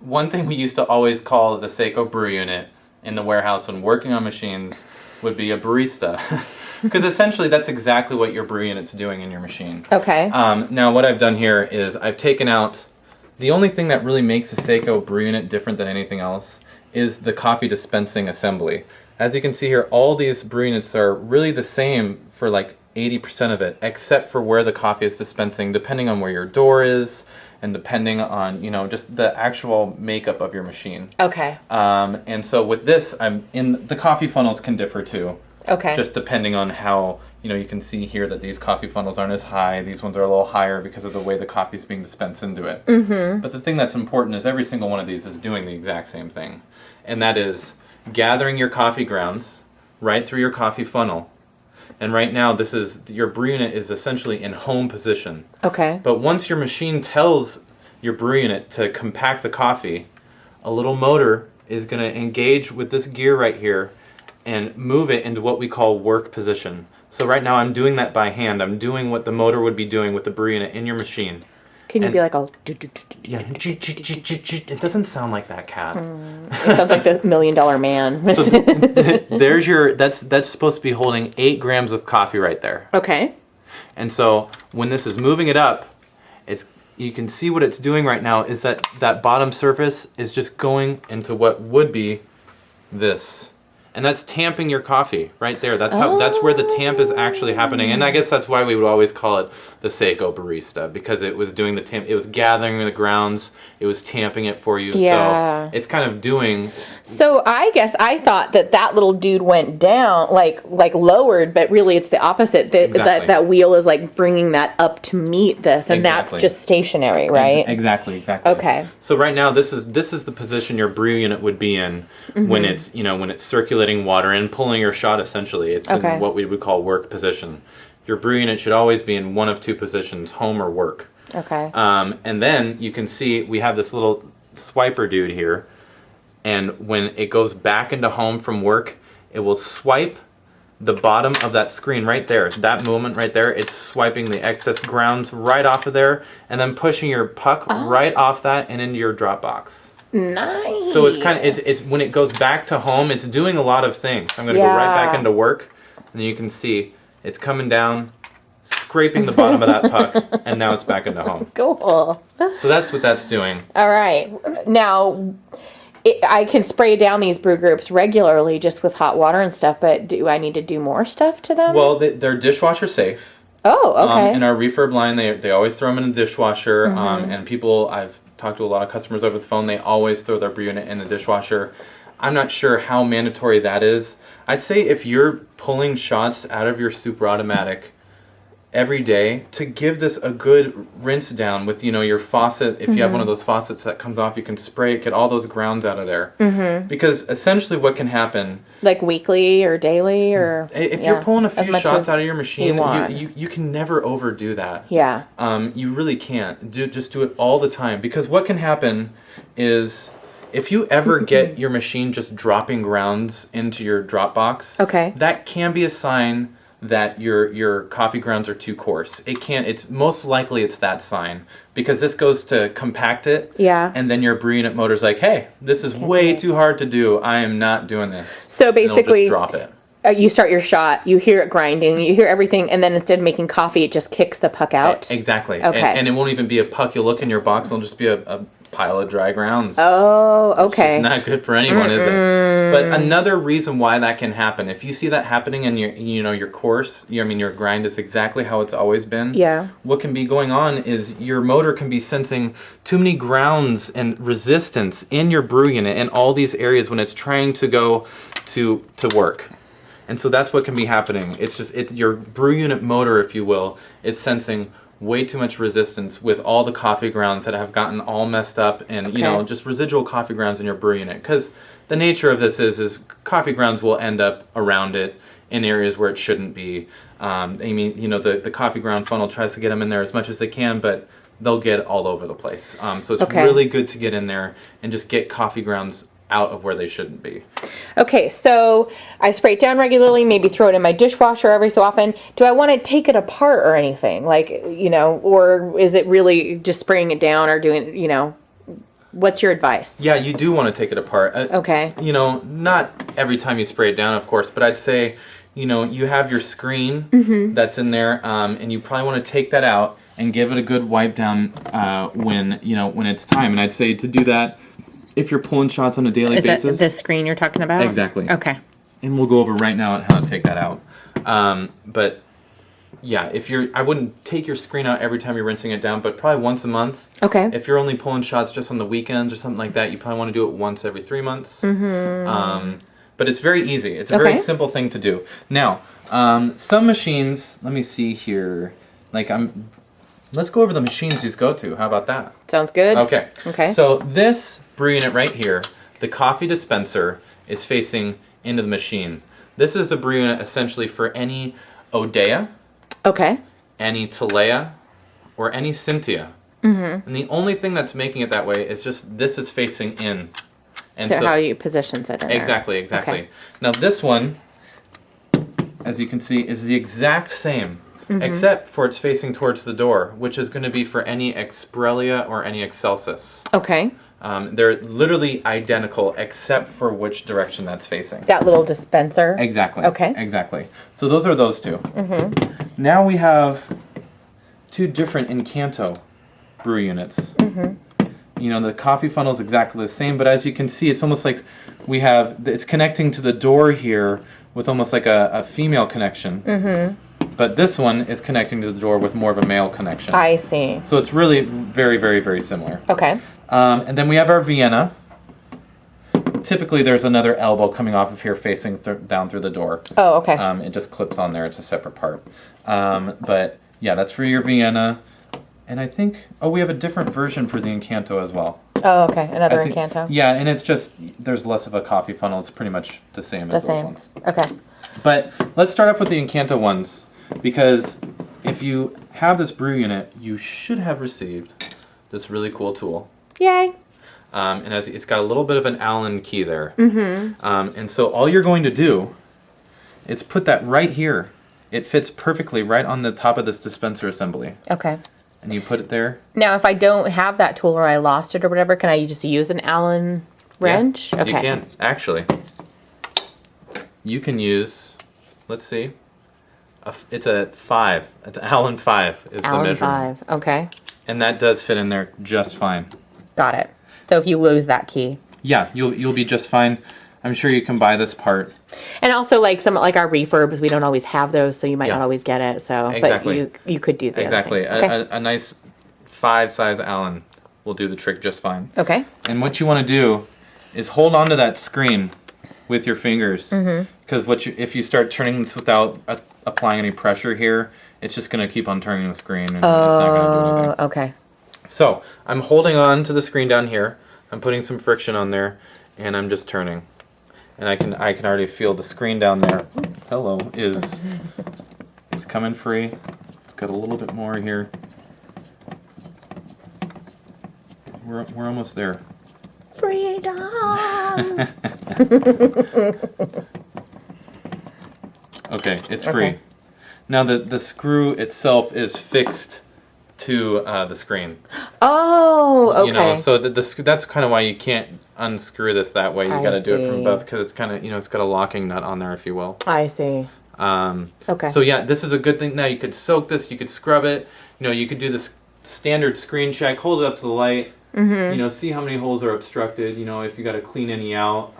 one thing we used to always call the Saeco brew unit in the warehouse when working on machines would be a barista. Because essentially that's exactly what your brew unit's doing in your machine. Okay. Now what I've done here is I've taken out, the only thing that really makes a Saeco brew unit different than anything else is the coffee dispensing assembly. As you can see here, all these brew units are really the same for like 80% of it, except for where the coffee is dispensing, depending on where your door is, and depending on, you know, just the actual makeup of your machine. Okay. And so with this, the coffee funnels can differ too. Okay. Just depending on how, you know, you can see here that these coffee funnels aren't as high. These ones are a little higher because of the way the coffee is being dispensed into it. Mm-hmm. But the thing that's important is every single one of these is doing the exact same thing. And that is gathering your coffee grounds right through your coffee funnel. And right now, your brew unit is essentially in home position. Okay. But once your machine tells your brew unit to compact the coffee, a little motor is going to engage with this gear right here and move it into what we call work position. So right now I'm doing that by hand. I'm doing what the motor would be doing with the brew unit in your machine. Can you be like, oh, yeah, it doesn't sound like that, Cat. It sounds like the $1 Million Man. So that's supposed to be holding 8 grams of coffee right there. Okay. And so when this is moving it up, you can see what it's doing right now is that bottom surface is just going into what would be this. And that's tamping your coffee right there. That's where the tamp is actually happening. And I guess that's why we would always call it the Saeco barista, because it was doing the tamp. It was gathering the grounds. It was tamping it for you. Yeah. So it's kind of doing. So I guess I thought that little dude went down, like lowered, but really it's the opposite. Exactly. That wheel is like bringing that up to meet this, and Exactly. that's just stationary, right? Exactly. Okay. So right now this is the position your brew unit would be in when it's circulating water and pulling your shot. Essentially, it's in what we would call work position. Your brew unit should always be in one of two positions, home or work. Okay. And then you can see we have this little swiper dude here, and when it goes back into home from work, it will swipe the bottom of that screen right there. That moment right there, it's swiping the excess grounds right off of there, and then pushing your puck right off that and into your drop box. Nice. So it's kind of it's when it goes back to home, it's doing a lot of things. I'm going to go right back into work, and you can see it's coming down, scraping the bottom of that puck, and now it's back into home. Cool. So that's what that's doing. All right. Now, I can spray down these brew groups regularly just with hot water and stuff, but do I need to do more stuff to them? Well, they're dishwasher safe. Oh, okay. In our refurb line, they always throw them in the dishwasher, and people, I've talked to a lot of customers over the phone, they always throw their brew unit in the dishwasher. I'm not sure how mandatory that is. I'd say if you're pulling shots out of your super automatic every day, to give this a good rinse down with, your faucet. If you have one of those faucets that comes off, you can spray it, get all those grounds out of there. Because essentially what can happen, like weekly or daily, or if you're pulling a few shots out of your machine, you can never overdo that. Yeah. You really can't. Just do it all the time, because what can happen is if you ever get your machine just dropping grounds into your drop box, that can be a sign that your coffee grounds are too coarse. It's most likely it's that sign, because this goes to compact it. Yeah. And then your brew unit motor's like, hey, this is way too hard to do. I am not doing this. So basically, just drop it. You start your shot, you hear it grinding, you hear everything, and then instead of making coffee, it just kicks the puck out. Exactly. Okay. And it won't even be a puck. You'll look in your box, and it'll just be a pile of dry grounds. Oh, okay. It's not good for anyone, is it? But another reason why that can happen, if you see that happening in your course, your grind is exactly how it's always been. Yeah. What can be going on is your motor can be sensing too many grounds and resistance in your brew unit in all these areas when it's trying to go to work. And so that's what can be happening. It's your brew unit motor, if you will, is sensing way too much resistance with all the coffee grounds that have gotten all messed up, and just residual coffee grounds in your brew unit. Because the nature of this is coffee grounds will end up around it in areas where it shouldn't be. The coffee ground funnel tries to get them in there as much as they can, but they'll get all over the place. So it's really good to get in there and just get coffee grounds out of where they shouldn't be. Okay, so I spray it down regularly, maybe throw it in my dishwasher every so often. Do I want to take it apart or anything? Or is it really just spraying it down or doing, what's your advice? Yeah, you do want to take it apart. Okay. You know, not every time you spray it down, of course, but I'd say, you know, you have your screen that's in there, and you probably want to take that out and give it a good wipe down when it's time. And I'd say to do that if you're pulling shots on a daily basis. Is that the screen you're talking about? Exactly. Okay. And we'll go over right now how to take that out. But yeah, I wouldn't take your screen out every time you're rinsing it down, but probably once a month. Okay. If you're only pulling shots just on the weekends or something like that, you probably want to do it once every 3 months. But it's very easy. It's a very simple thing to do. Now, some machines, let me see here. Let's go over the machines these go to. How about that? Sounds good. Okay. Okay. So this brew unit right here, the coffee dispenser is facing into the machine. This is the brew unit essentially for any Odea, any Talea, or any Cynthia. And the only thing that's making it that way is just this is facing in. And so how you positions it in Exactly. Okay. Now this one, as you can see, is the exact same, except for it's facing towards the door, which is going to be for any Exprelia or any Excelsis. Okay. They're literally identical except for which direction that's facing. That little dispenser? Exactly. Okay. Exactly. So those are those two. Now we have two different Encanto brew units. You know, the coffee funnel is exactly the same, but as you can see, it's almost like it's connecting to the door here with almost like a female connection. But this one is connecting to the door with more of a male connection. I see. So it's really very, very, very similar. Okay. And then we have our Vienna. Typically, there's another elbow coming off of here facing down through the door. Oh, okay. It just clips on there. It's a separate part. But yeah, that's for your Vienna. And I think, we have a different version for the Encanto as well. Oh, okay. Another Encanto. Yeah, and it's just, there's less of a coffee funnel. It's pretty much the same as those ones. Okay. But let's start off with the Encanto ones, because if you have this brew unit, you should have received this really cool tool. Yay. And it's got a little bit of an Allen key there. And so all you're going to do is put that right here. It fits perfectly right on the top of this dispenser assembly. Okay. And you put it there. Now, if I don't have that tool or I lost it or whatever, can I just use an Allen wrench? Yeah, okay. You can. Actually, you can use, let's see, it's a 5. It's Allen 5 is Allen the measurement. 5, okay. And that does fit in there just fine. Got it. So if you lose that key. Yeah, you'll be just fine. I'm sure you can buy this part. And also, like our refurbs, we don't always have those, so you might not always get it. So, exactly. But you could do that. Exactly. Okay. A nice 5 size Allen will do the trick just fine. Okay. And what you want to do is hold on to that screen with your fingers, because if you start turning this without applying any pressure here, it's just going to keep on turning the screen, and it's not going to do anything. Okay. So I'm holding on to the screen down here. I'm putting some friction on there, and I'm just turning. And I can already feel the screen down there. Hello, is coming free. It's got a little bit more here. We're almost there. Freedom. Okay, it's free. Okay. Now the screw itself is fixed to the screen. Oh, okay. You know, so that's kind of why you can't unscrew this that way. You got to do it from above, because it's kind of, it's got a locking nut on there, if you will. I see. Okay. So yeah, this is a good thing. Now you could soak this, you could scrub it. You could do this standard screen check. Hold it up to the light. See how many holes are obstructed. If you got to clean any out.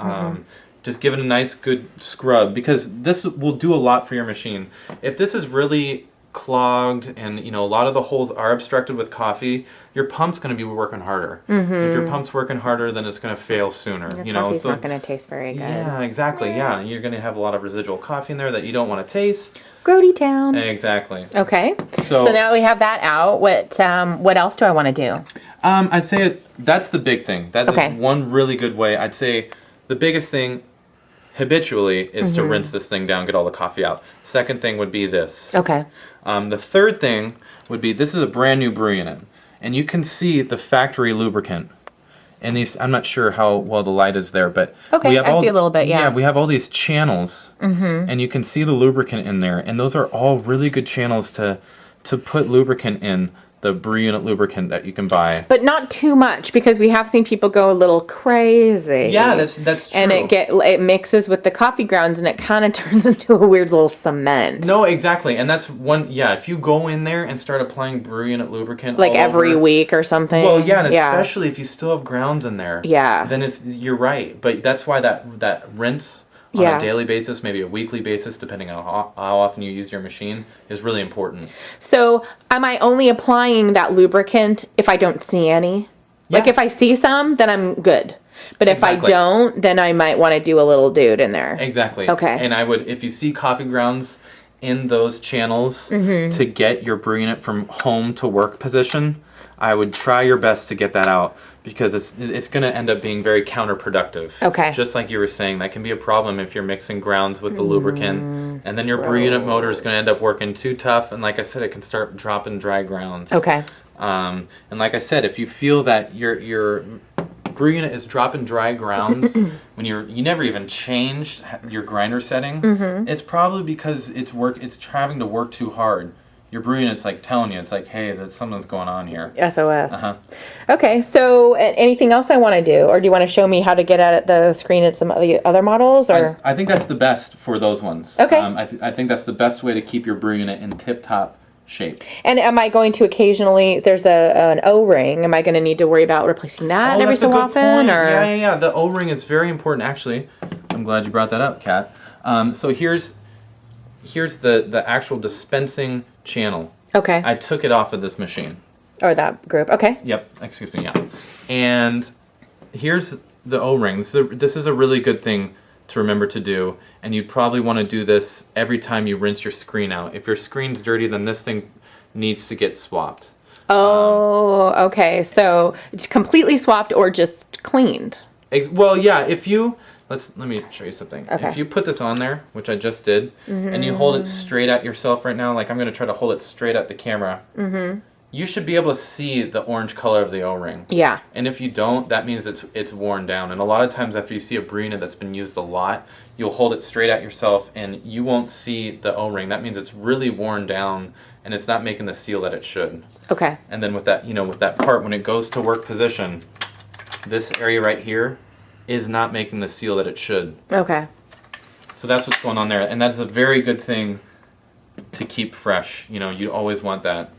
Just give it a nice good scrub, because this will do a lot for your machine. If this is really clogged and a lot of the holes are obstructed with coffee, your pump's going to be working harder. If your pump's working harder, then it's going to fail sooner. Your coffee's not going to taste very good. Yeah, exactly. Yeah, you're going to have a lot of residual coffee in there that you don't want to taste. Grody town. Exactly. Okay. So now we have that out. What else do I want to do? I'd say that's the big thing. That is one really good way. I'd say the biggest thing habitually is to rinse this thing down, get all the coffee out. Second thing would be this. Okay. The third thing would be, this is a brand new brew unit, and you can see the factory lubricant. And these, I'm not sure how well the light is there, but okay, I see a little bit. Yeah, we have all these channels, and you can see the lubricant in there, and those are all really good channels to put lubricant in. the brew unit lubricant that you can buy. But not too much, because we have seen people go a little crazy. Yeah, that's true. And it mixes with the coffee grounds, and it kind of turns into a weird little cement. No, exactly. And that's one, if you go in there and start applying brew unit lubricant like every week or something. Well, yeah, and especially if you still have grounds in there. Yeah. Then you're right. But that's why that rinse on a daily basis, maybe a weekly basis, depending on how often you use your machine, is really important. So, am I only applying that lubricant if I don't see any? Yeah. Like, if I see some, then I'm good. But if I don't, then I might want to do a little dude in there. Exactly. Okay. And I would, if you see coffee grounds in those channels to get your brew unit from home to work position, I would try your best to get that out, because it's going to end up being very counterproductive. Okay. Just like you were saying, that can be a problem if you're mixing grounds with the lubricant, and then your brew unit motor is going to end up working too tough, and like I said, it can start dropping dry grounds. Okay. And like I said, if you feel that your brew unit is dropping dry grounds when you never even changed your grinder setting, it's probably because it's having to work too hard. Your brew unit's like telling you, it's like, hey, something's going on here. SOS. Okay, so anything else I want to do, or do you want to show me how to get at the screen at some of the other models? Or I think that's the best for those ones. Okay. I think that's the best way to keep your brew unit in tip-top shape. And am I going to occasionally, there's an O-ring, am I going to need to worry about replacing that every so often? Or? Yeah. The O-ring is very important, actually. I'm glad you brought that up, Kat. So here's the actual dispensing channel. Okay. I took it off of this machine. Or that group. Okay. Yep. Excuse me. Yeah. And here's the O-ring. This is a really good thing to remember to do, and you'd probably want to do this every time you rinse your screen out. If your screen's dirty, then this thing needs to get swapped. Oh, okay. So it's completely swapped or just cleaned? Well, yeah. Let me show you something. Okay. If you put this on there, which I just did, and you hold it straight at yourself right now, like I'm going to try to hold it straight at the camera, you should be able to see the orange color of the O-ring. Yeah. And if you don't, that means it's worn down. And a lot of times after you see a brew unit that's been used a lot, you'll hold it straight at yourself and you won't see the O-ring. That means it's really worn down and it's not making the seal that it should. Okay. And then with that part, when it goes to work position, this area right here is not making the seal that it should. Okay. So that's what's going on there. And that's a very good thing to keep fresh. You always want that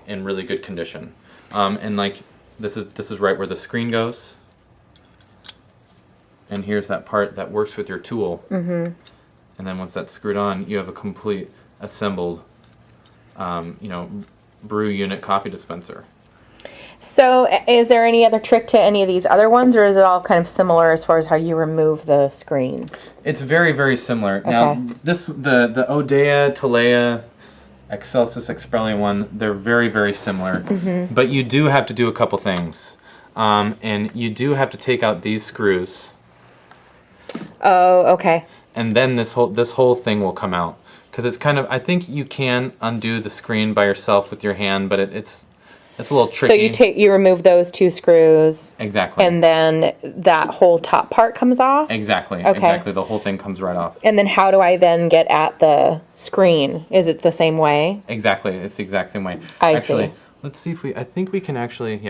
in really good condition. And like this is right where the screen goes. And here's that part that works with your tool. And then once that's screwed on, you have a complete assembled brew unit coffee dispenser. So is there any other trick to any of these other ones, or is it all kind of similar as far as how you remove the screen? It's very, very similar. Okay. Now, the Odea, Talea, Excelsis, Expellion one, they're very, very similar. But you do have to do a couple things. And you do have to take out these screws. Oh, okay. And then this whole thing will come out. Because it's kind of, I think you can undo the screen by yourself with your hand, but it's a little tricky. So you remove those two screws. Exactly. And then that whole top part comes off? Exactly. Okay. Exactly. The whole thing comes right off. And then how do I then get at the screen? Is it the same way? Exactly. It's the exact same way. Actually, see. Let's see if I think we can actually,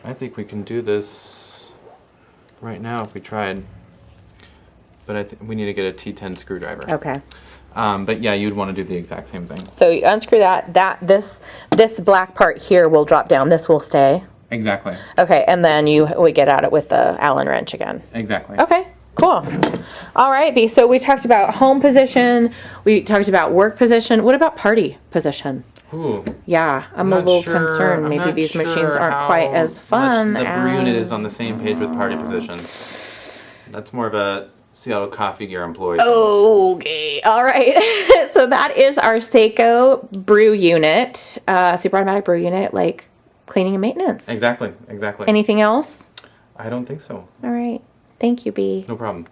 I think we can do this right now if we tried. But we need to get a T10 screwdriver. Okay. But yeah, you'd want to do the exact same thing. So you unscrew this black part here will drop down. This will stay. Exactly. Okay, and then we get at it with the Allen wrench again. Exactly. Okay, cool. All right, B. So we talked about home position. We talked about work position. What about party position? Ooh. Yeah, I'm a little concerned. Maybe these machines aren't quite as fun. The brew unit is on the same page with party position. That's more of a Seattle Coffee Gear employee. Okay. All right. So that is our Saeco brew unit, Superautomatic brew unit, like cleaning and maintenance. Exactly. Anything else? I don't think so. All right. Thank you, B. No problem.